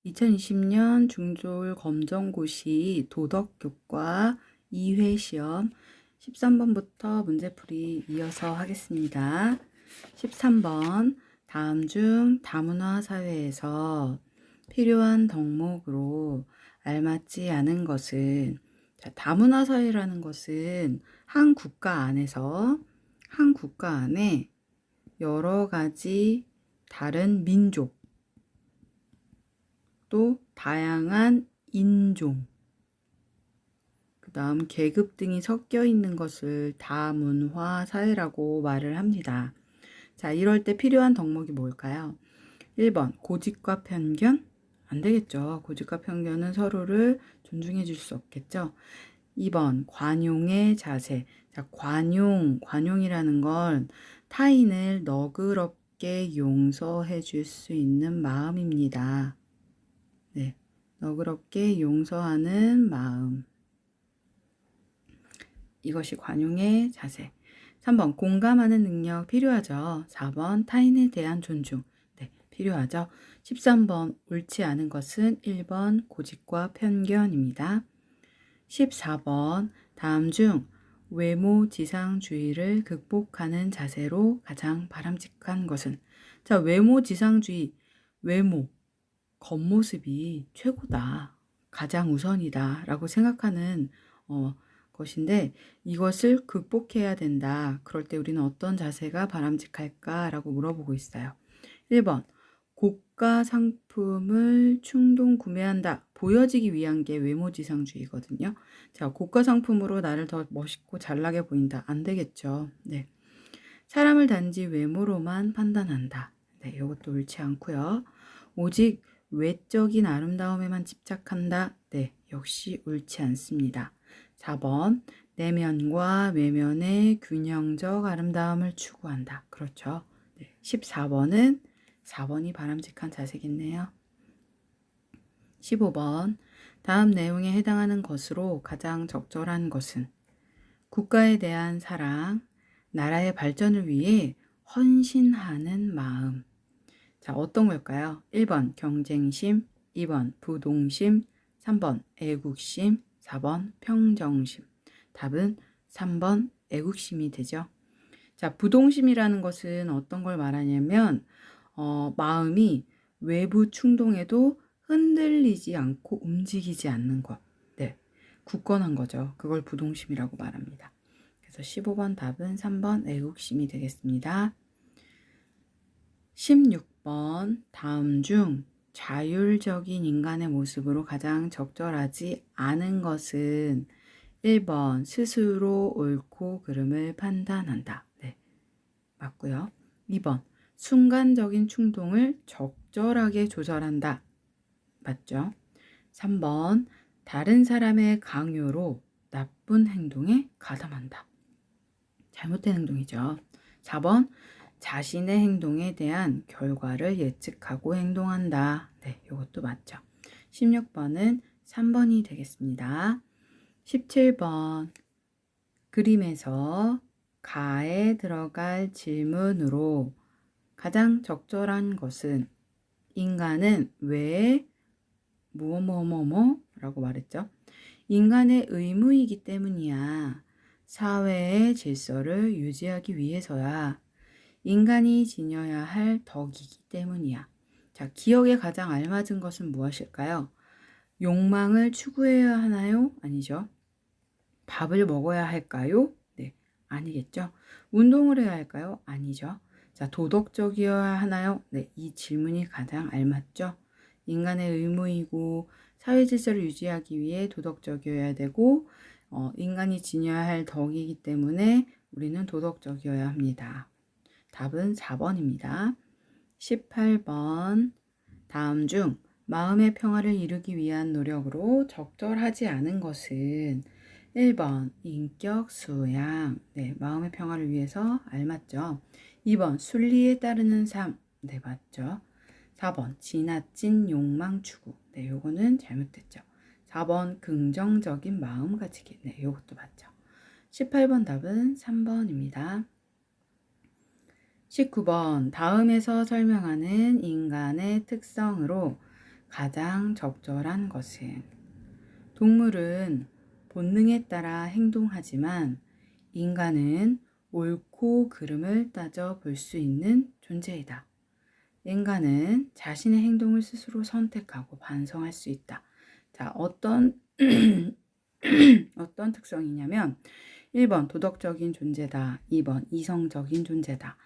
2020년 중졸 검정고시 도덕교과 2회 시험 13번부터 문제풀이 이어서 하겠습니다. 13번 다음 중 다문화 사회에서 필요한 덕목으로 알맞지 않은 것은 다문화 사회라는 것은 한 국가 안에 여러 가지 다른 민족 또 다양한 인종, 그 다음 계급 등이 섞여 있는 것을 다문화 사회라고 말을 합니다. 자, 이럴 때 필요한 덕목이 뭘까요? 1번 고집과 편견? 안 되겠죠. 고집과 편견은 서로를 존중해 줄 수 없겠죠. 2번 관용의 자세. 자, 관용이라는 건 타인을 너그럽게 용서해 줄 수 있는 마음입니다. 네, 너그럽게 용서하는 마음. 이것이 관용의 자세. 3번 공감하는 능력 필요하죠. 4번 타인에 대한 존중. 네, 필요하죠. 13번 옳지 않은 것은 1번 고집과 편견입니다. 14번 다음 중 외모지상주의를 극복하는 자세로 가장 바람직한 것은? 자, 외모지상주의, 외모. 겉모습이 최고다, 가장 우선이다 라고 생각하는 것인데 이것을 극복해야 된다. 그럴 때 우리는 어떤 자세가 바람직할까 라고 물어보고 있어요. 1번 고가 상품을 충동 구매한다. 보여지기 위한 게 외모지상주의거든요. 자, 고가 상품으로 나를 더 멋있고 잘나게 보인다. 안 되겠죠. 네. 사람을 단지 외모로만 판단한다. 네, 이것도 옳지 않고요. 오직 외적인 아름다움에만 집착한다. 네, 역시 옳지 않습니다. 4번 내면과 외면의 균형적 아름다움을 추구한다. 그렇죠. 네, 14번은 4번이 바람직한 자세겠네요. 15번 다음 내용에 해당하는 것으로 가장 적절한 것은? 국가에 대한 사랑, 나라의 발전을 위해 헌신하는 마음. 자, 어떤 걸까요? 1번 경쟁심, 2번 부동심, 3번 애국심, 4번 평정심. 답은 3번 애국심이 되죠. 자, 부동심이라는 것은 어떤 걸 말하냐면 마음이 외부 충동에도 흔들리지 않고 움직이지 않는 것. 네, 굳건한 거죠. 그걸 부동심이라고 말합니다. 그래서 15번 답은 3번 애국심이 되겠습니다. 16번 다음 중 자율적인 인간의 모습으로 가장 적절하지 않은 것은? 1번 스스로 옳고 그름을 판단한다. 네, 맞고요. 2번 순간적인 충동을 적절하게 조절한다. 맞죠? 3번 다른 사람의 강요로 나쁜 행동에 가담한다. 잘못된 행동이죠. 4번 자신의 행동에 대한 결과를 예측하고 행동한다. 네, 이것도 맞죠. 16번은 3번이 되겠습니다. 17번 그림에서 가에 들어갈 질문으로 가장 적절한 것은? 인간은 왜 뭐뭐뭐뭐라고 말했죠. 인간의 의무이기 때문이야. 사회의 질서를 유지하기 위해서야. 인간이 지녀야 할 덕이기 때문이야. 자, 기억에 가장 알맞은 것은 무엇일까요? 욕망을 추구해야 하나요? 아니죠. 밥을 먹어야 할까요? 네, 아니겠죠. 운동을 해야 할까요? 아니죠. 자, 도덕적이어야 하나요? 네, 이 질문이 가장 알맞죠. 인간의 의무이고 사회 질서를 유지하기 위해 도덕적이어야 되고 인간이 지녀야 할 덕이기 때문에 우리는 도덕적이어야 합니다. 답은 4번입니다. 18번 다음 중 마음의 평화를 이루기 위한 노력으로 적절하지 않은 것은? 1번 인격 수양. 네, 마음의 평화를 위해서 알맞죠. 2번 순리에 따르는 삶. 네, 맞죠. 4번 지나친 욕망 추구. 네, 요거는 잘못됐죠. 4번 긍정적인 마음 가지기. 네, 요것도 맞죠. 18번 답은 3번입니다. 19번 다음에서 설명하는 인간의 특성으로 가장 적절한 것은 동물은 본능에 따라 행동하지만 인간은 옳고 그름을 따져 볼 수 있는 존재이다. 인간은 자신의 행동을 스스로 선택하고 반성할 수 있다. 자, 어떤 어떤 특성이냐면 1번 도덕적인 존재다. 2번 이성적인 존재다.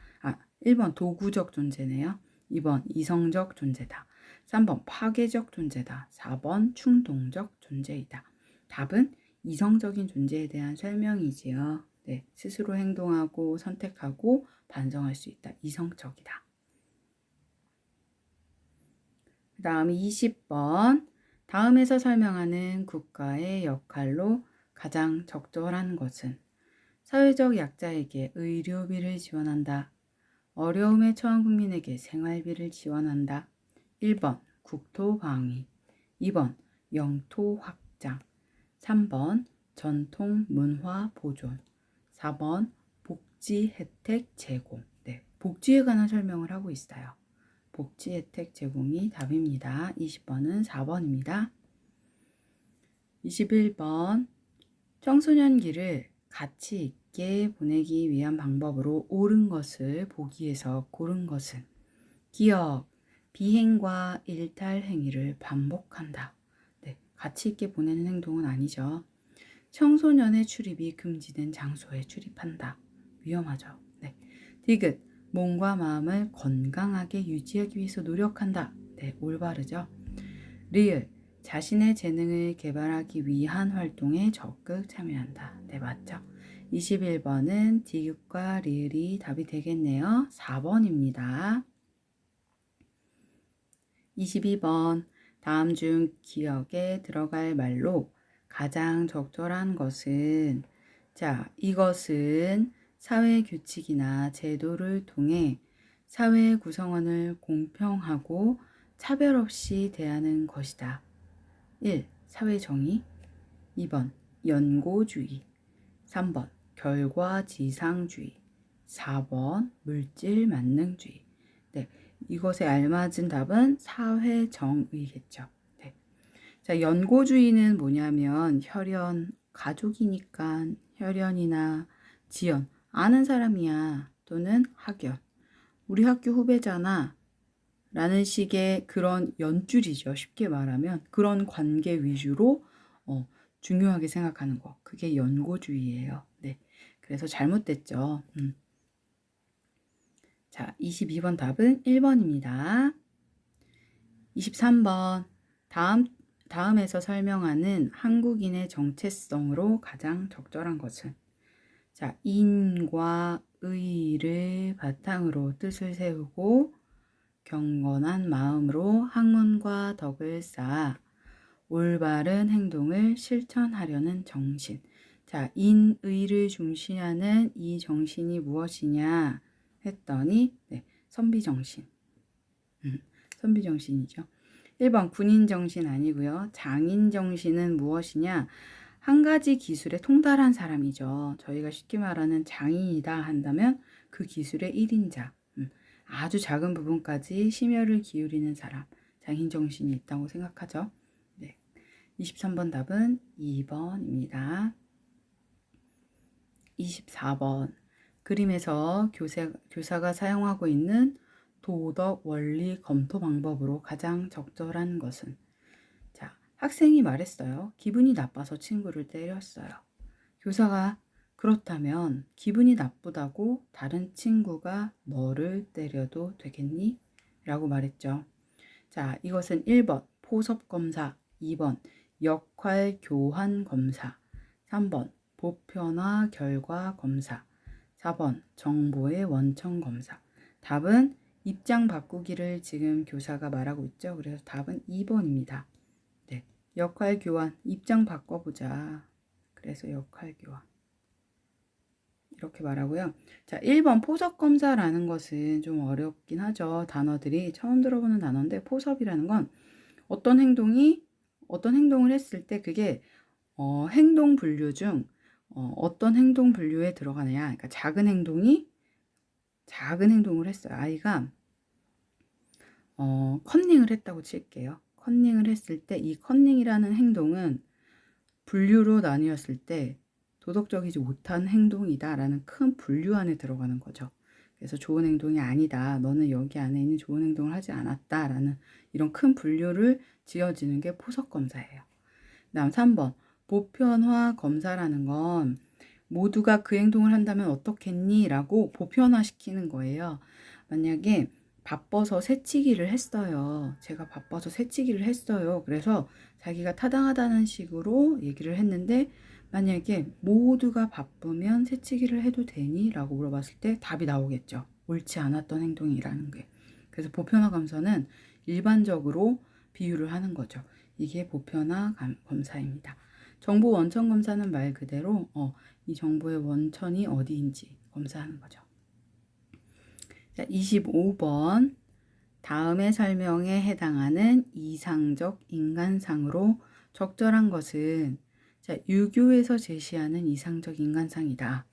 1번 도구적 존재네요. 2번 이성적 존재다. 3번 파괴적 존재다. 4번 충동적 존재이다. 답은 이성적인 존재에 대한 설명이지요. 네, 스스로 행동하고 선택하고 반성할 수 있다. 이성적이다. 그 다음 20번. 다음에서 설명하는 국가의 역할로 가장 적절한 것은 사회적 약자에게 의료비를 지원한다. 어려움에 처한 국민에게 생활비를 지원한다. 1번 국토 방위, 2번 영토 확장, 3번 전통 문화 보존, 4번 복지 혜택 제공. 네, 복지에 관한 설명을 하고 있어요. 복지 혜택 제공이 답입니다. 20번은 4번입니다. 21번 청소년기를 가치 있게 보내기 위한 방법으로 옳은 것을 보기에서 고른 것은 기억, 비행과 일탈 행위를 반복한다. 네, 가치 있게 보내는 행동은 아니죠. 청소년의 출입이 금지된 장소에 출입한다. 위험하죠. 네. 디귿, 몸과 마음을 건강하게 유지하기 위해서 노력한다. 네, 올바르죠. 리을, 자신의 재능을 개발하기 위한 활동에 적극 참여한다. 네, 맞죠. 21번은 디귿과 리을이 답이 되겠네요. 4번입니다. 22번, 다음 중 기억에 들어갈 말로 가장 적절한 것은, 자, 이것은 사회 규칙이나 제도를 통해 사회 구성원을 공평하고 차별 없이 대하는 것이다. 1. 사회정의, 2번 연고주의, 3번 결과지상주의, 4번 물질만능주의. 네, 이것에 알맞은 답은 사회정의겠죠. 네. 자, 연고주의는 뭐냐면 혈연, 가족이니까 혈연이나 지연, 아는 사람이야 또는 학연, 우리 학교 후배잖아 라는 식의 그런 연줄이죠. 쉽게 말하면 그런 관계 위주로 중요하게 생각하는 거, 그게 연고주의예요. 네, 그래서 잘못됐죠. 자, 22번 답은 1번입니다. 23번 다음에서 설명하는 한국인의 정체성으로 가장 적절한 것은, 자, 인과 의를 바탕으로 뜻을 세우고 경건한 마음으로 학문과 덕을 쌓아 올바른 행동을 실천하려는 정신. 자, 인의를 중시하는 이 정신이 무엇이냐 했더니 네, 선비정신. 선비정신이죠. 1번 군인정신 아니고요. 장인정신은 무엇이냐? 한 가지 기술에 통달한 사람이죠. 저희가 쉽게 말하는 장인이다 한다면 그 기술의 1인자. 아주 작은 부분까지 심혈을 기울이는 사람. 장인정신이 있다고 생각하죠. 네. 23번 답은 2번입니다. 24번 그림에서 교사가 사용하고 있는 도덕 원리 검토 방법으로 가장 적절한 것은, 자, 학생이 말했어요. 기분이 나빠서 친구를 때렸어요. 교사가 그렇다면 기분이 나쁘다고 다른 친구가 너를 때려도 되겠니? 라고 말했죠. 자, 이것은 1번 포섭검사, 2번 역할 교환 검사, 3번 보편화 결과 검사, 4번 정보의 원천 검사. 답은 입장 바꾸기를 지금 교사가 말하고 있죠. 그래서 답은 2번입니다. 네, 역할 교환, 입장 바꿔보자. 그래서 역할 교환. 이렇게 말하고요. 자, 1번 포섭검사라는 것은 좀 어렵긴 하죠. 단어들이 처음 들어보는 단어인데, 포섭이라는 건 어떤 행동을 했을 때 그게 행동 분류 중 어떤 행동 분류에 들어가느냐. 그러니까 작은 행동을 했어요. 아이가 컨닝을 했다고 칠게요. 컨닝을 했을 때 이 컨닝이라는 행동은 분류로 나뉘었을 때 도덕적이지 못한 행동이다라는 큰 분류 안에 들어가는 거죠. 그래서 좋은 행동이 아니다. 너는 여기 안에 있는 좋은 행동을 하지 않았다라는 이런 큰 분류를 지어지는 게 포석 검사예요. 다음 3번. 보편화 검사라는 건 모두가 그 행동을 한다면 어떻겠니? 라고 보편화시키는 거예요. 만약에 바빠서 새치기를 했어요. 제가 바빠서 새치기를 했어요. 그래서 자기가 타당하다는 식으로 얘기를 했는데 만약에 모두가 바쁘면 새치기를 해도 되니? 라고 물어봤을 때 답이 나오겠죠. 옳지 않았던 행동이라는 게. 그래서 보편화 검사는 일반적으로 비유를 하는 거죠. 이게 보편화 검사입니다. 정보 원천 검사는 말 그대로 이 정보의 원천이 어디인지 검사하는 거죠. 자, 25번. 다음의 설명에 해당하는 이상적 인간상으로 적절한 것은 자, 유교에서 제시하는 이상적 인간상이다.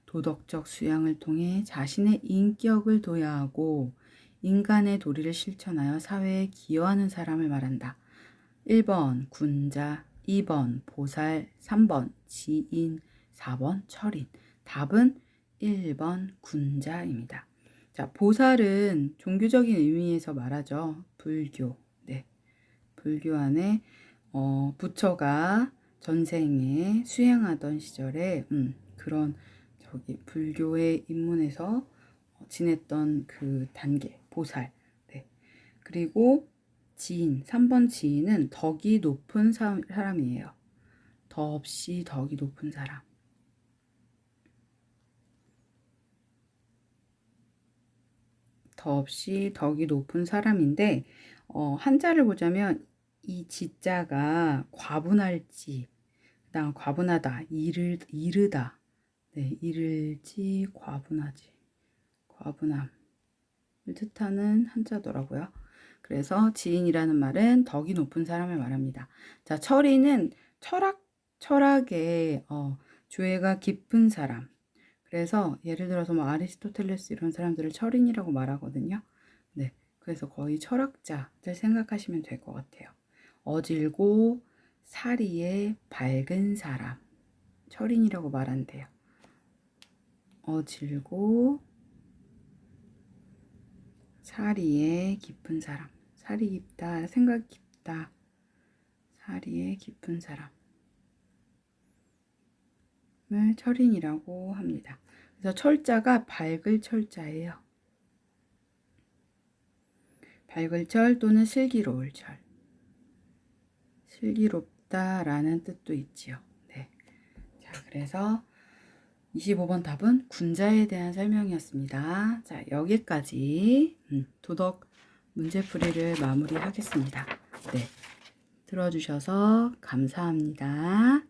도덕적 수양을 통해 자신의 인격을 도야하고 인간의 도리를 실천하여 사회에 기여하는 사람을 말한다. 1번 군자, 2번 보살, 3번 지인, 4번 철인. 답은 1번 군자입니다. 자, 보살은 종교적인 의미에서 말하죠. 불교. 네. 불교 안에 부처가 전생에 수행하던 시절에 그런 불교의 입문에서 지냈던 그 단계 보살. 네. 그리고 지인, 3번 지인은 덕이 높은 사람이에요. 덕없이 덕이 높은 사람. 덕없이 덕이 높은 사람인데 한자를 보자면 이 지자가 과분할지, 그다음 과분하다, 이르다, 네, 이를지, 과분하지, 과분함을 뜻하는 한자더라고요. 그래서 지인이라는 말은 덕이 높은 사람을 말합니다. 자, 철인은 철학의 조예가 깊은 사람. 그래서 예를 들어서 뭐 아리스토텔레스 이런 사람들을 철인이라고 말하거든요. 네, 그래서 거의 철학자들 생각하시면 될 것 같아요. 어질고 사리에 밝은 사람, 철인이라고 말한대요. 어질고 사리에 깊은 사람, 사리 깊다, 생각 깊다, 사리에 깊은 사람을 철인이라고 합니다. 그래서 철자가 밝을 철자예요. 밝을 철 또는 슬기로울 철. 슬기롭다라는 뜻도 있지요. 네. 자, 그래서 25번 답은 군자에 대한 설명이었습니다. 자, 여기까지 도덕 문제풀이를 마무리하겠습니다. 네. 들어주셔서 감사합니다.